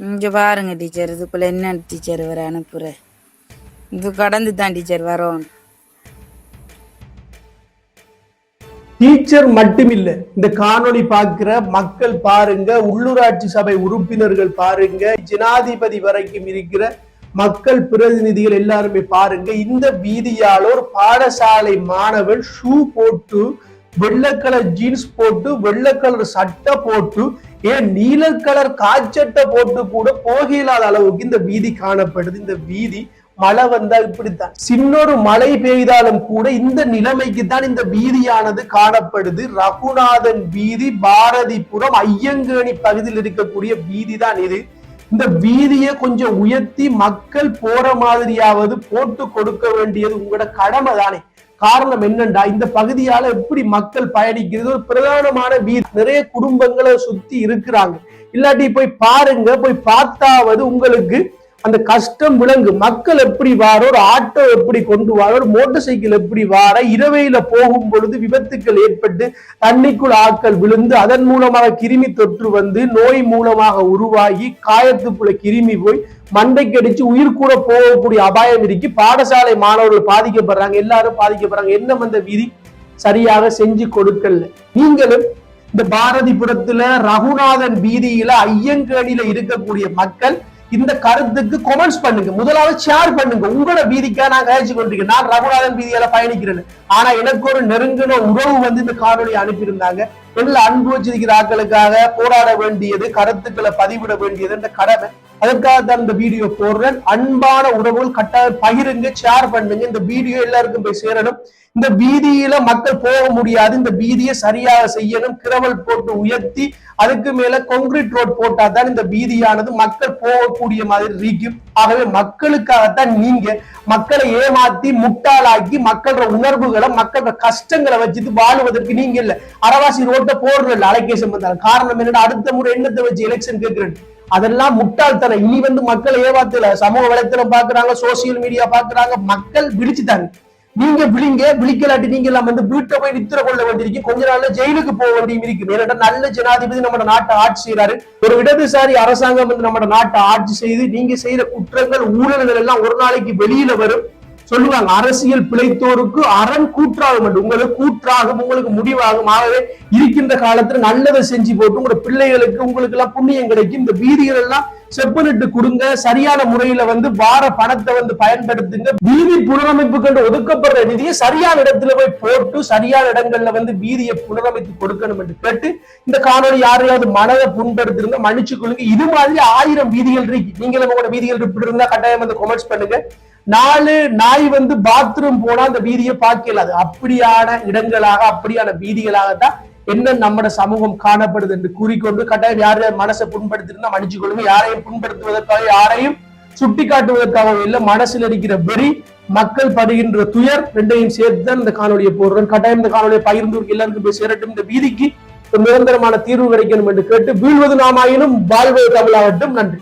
இங்க பாருங்க டீச்சர், இதுக்குள்ள என்ன டீச்சர் வர அனுப்புற? இது கடந்து தான் டீச்சர் வரோம். டீச்சர் மட்டுமில்ல, இந்த காணொளி பார்க்கிற மக்கள் பாருங்க, உள்ளூராட்சி சபை உறுப்பினர்கள் பாருங்க, ஜனாதிபதி வரைக்கும் இருக்கிற மக்கள் பிரதிநிதிகள் எல்லாருமே பாருங்க. இந்த வீதியால ஒரு பாடசாலை மாணவன் ஷூ போட்டு, வெள்ளை கலர் ஜீன்ஸ் போட்டு, வெள்ளை கலர் சட்டை போட்டு, ஏன் நீல கலர் காய்ச்சட்டை போட்டு கூட போக இல்லாத அளவுக்கு இந்த வீதி காணப்படுது. இந்த வீதி மழை வந்தா இப்படித்தான், சின்னொரு மழை பெய்தாலும் கூட இந்த நிலைமைக்கு தான் இந்த வீதியானது காணப்படுது. ரகுநாதன் வீதி, பாரதிபுரம், ஐயங்கேணி பகுதியில் இருக்கக்கூடிய வீதி தான் இது. இந்த வீதியை கொஞ்சம் உயர்த்தி மக்கள் போற மாதிரியாவது போட்டு கொடுக்க வேண்டியது உங்களோட கடமை தானே. காரணம் என்னண்டா, இந்த பகுதியால எப்படி மக்கள் பயணிக்கிறது, ஒரு பிரதானமான வீதி, நிறைய குடும்பங்களை சுத்தி இருக்கிறாங்க. இல்லாட்டி போய் பாருங்க, போய் பார்த்தாவது உங்களுக்கு அந்த கஷ்டம் விளங்கு. மக்கள் எப்படி வார, ஒரு ஆட்டோ எப்படி கொண்டு வார, ஒரு மோட்டார் சைக்கிள் எப்படி வார, இரவையில போகும் பொழுது விபத்துக்கள் ஏற்பட்டு தண்ணிக்குள் ஆட்கள் விழுந்து அதன் மூலமாக கிருமி தொற்று வந்து நோய் மூலமாக உருவாகி காயத்துக்குள்ள கிருமி போய் மண்டைக்கு அடிச்சு உயிர் கூட போகக்கூடிய அபாயம் இருக்கு. பாடசாலை மாணவர்கள் பாதிக்கப்படுறாங்க, எல்லாரும் பாதிக்கப்படுறாங்க. என்ன அந்த விதி சரியாக செஞ்சு கொடுக்கல. நீங்களும் இந்த பாரதிபுரத்துல ரகுநாதன் வீதியில ஐயங்கேணியில இருக்கக்கூடிய மக்கள் இந்த கருத்துக்கு கமெண்ட்ஸ் பண்ணுங்க, முதலாவது ஷேர் பண்ணுங்க. உங்களோட வீதிக்கா நான் கழிச்சு கொண்டிருக்கேன், நான் ரகுநாதன் வீதியால பயணிக்கிறேன். ஆனா எனக்கு ஒரு நெருங்கின உறவு வந்து இந்த காணொலி அனுப்பியிருந்தாங்க. எங்களை அன்பு வச்சிருக்கிற ஆட்களுக்காக போராட வேண்டியது, கருத்துக்களை பதிவிட வேண்டியது இந்த கடமை. அதற்காக தான் இந்த வீடியோ போடுறேன். அன்பான உறவுகள் கட்டாயம் பகிருங்க, ஷேர் பண்ணுங்க. இந்த வீடியோ எல்லாருக்கும் போய் சேரணும். இந்த வீதியில மக்கள் போக முடியாது, இந்த வீதியை சரியாக செய்யணும். கிரவல் போட்டு உயர்த்தி அதுக்கு மேல கான்கிரீட் ரோட் போட்டா தான் இந்த வீதியானது மக்கள் போகக்கூடிய மாதிரி இருக்கும். ஆகவே மக்களுக்காகத்தான் நீங்க மக்களை ஏமாத்தி முட்டாளாக்கி மக்களோட உணர்வுகளை மக்களோட கஷ்டங்களை வச்சுட்டு வாழுவதற்கு நீங்க இல்ல அரவாசி ரோட்டை போடுறல அலைகேஷன் வந்தாங்க. காரணம் என்னன்னா, அடுத்த முறை எண்ணத்தை வச்சு எலெக்ஷன் கேட்கிறேன். அதெல்லாம் முட்டாள்தனம். இனி வந்து மக்களை ஏமாத்தல. சமூக வலைத்தளம் பாக்குறாங்க, சோசியல் மீடியா பாக்குறாங்க, மக்கள் விழிச்சுட்டாங்க. நீங்க விழிக்கலாட்டி நீங்க எல்லாம் வந்து வீட்டை போய் நித்திர கொள்ள வேண்டியிருக்கு. கொஞ்ச நாள்ல ஜெயிலுக்கு போக வேண்டியும் இருக்கு. ஏன்னா நல்ல ஜனாதிபதி நம்ம நாட்டை ஆட்சி செய்யறாரு. ஒரு இடதுசாரி அரசாங்கம் வந்து நம்ம நாட்டை ஆட்சி செய்து நீங்க செய்யற குற்றங்கள் ஊழல்கள் எல்லாம் ஒரு நாளைக்கு வெளியில வரும். சொல்லுவாங்க, அரசியல் பிழைத்தோருக்கு அரண் கூற்றாகும் என்று. உங்களுக்கு கூற்றாகும், உங்களுக்கு முடிவாகும். ஆகவே இருக்கின்ற காலத்துல நல்லதை செஞ்சு போட்டு உங்களோட பிள்ளைகளுக்கு உங்களுக்கு எல்லாம் புண்ணியம் கிடைக்கும். இந்த வீதிகள் எல்லாம் செப்பனிட்டு கொடுங்க. சரியான முறையில வந்து வார பணத்தை வந்து பயன்படுத்துங்க. வீதி புனரமைப்பு கண்டு ஒதுக்கப்படுற நிதியை சரியான இடத்துல போய் போட்டு சரியான இடங்கள்ல வந்து வீதியை புனரமைத்து கொடுக்கணும் என்று கேட்டு இந்த காணொலி யாரையாவது மனதை புண்படுத்திருந்தா மன்னிச்சு கொள்ளுங்க. இது மாதிரி 1000 வீதிகள் இருக்கு. நீங்களும் உங்களோட வீதிகள் இப்படி இருந்தா கட்டாயம் வந்து கமெண்ட்ஸ் பண்ணுங்க. 4 நாய் வந்து பாத்ரூம் போனா அந்த வீதியை பார்க்கல. அது அப்படியான இடங்களாக, அப்படியான வீதிகளாகத்தான் என்ன நம்ம சமூகம் காணப்படுது என்று கூறிக்கொண்டு கட்டாயம் யாரையும் மனசை புண்படுத்திருந்தா மன்னிச்சு கொள்ளுங்க. யாரையும் புண்படுத்துவதற்காக, யாரையும் சுட்டி காட்டுவதற்காக இல்ல. மனசில் இருக்கிற வெறி, மக்கள் படுகின்ற துயர் ரெண்டையும் சேர்த்து தான் இந்த காணொலியை போடுறேன். கட்டாயம் இந்த காணொலியை பகிர்ந்து எல்லாருக்கும் போய் சேரட்டும். இந்த வீதிக்கு ஒரு நிரந்தரமான தீர்வு கிடைக்கணும் என்று கேட்டு, வீழ்வது நாமாயினும் வாழ்வது தமிழாகட்டும். நன்றி.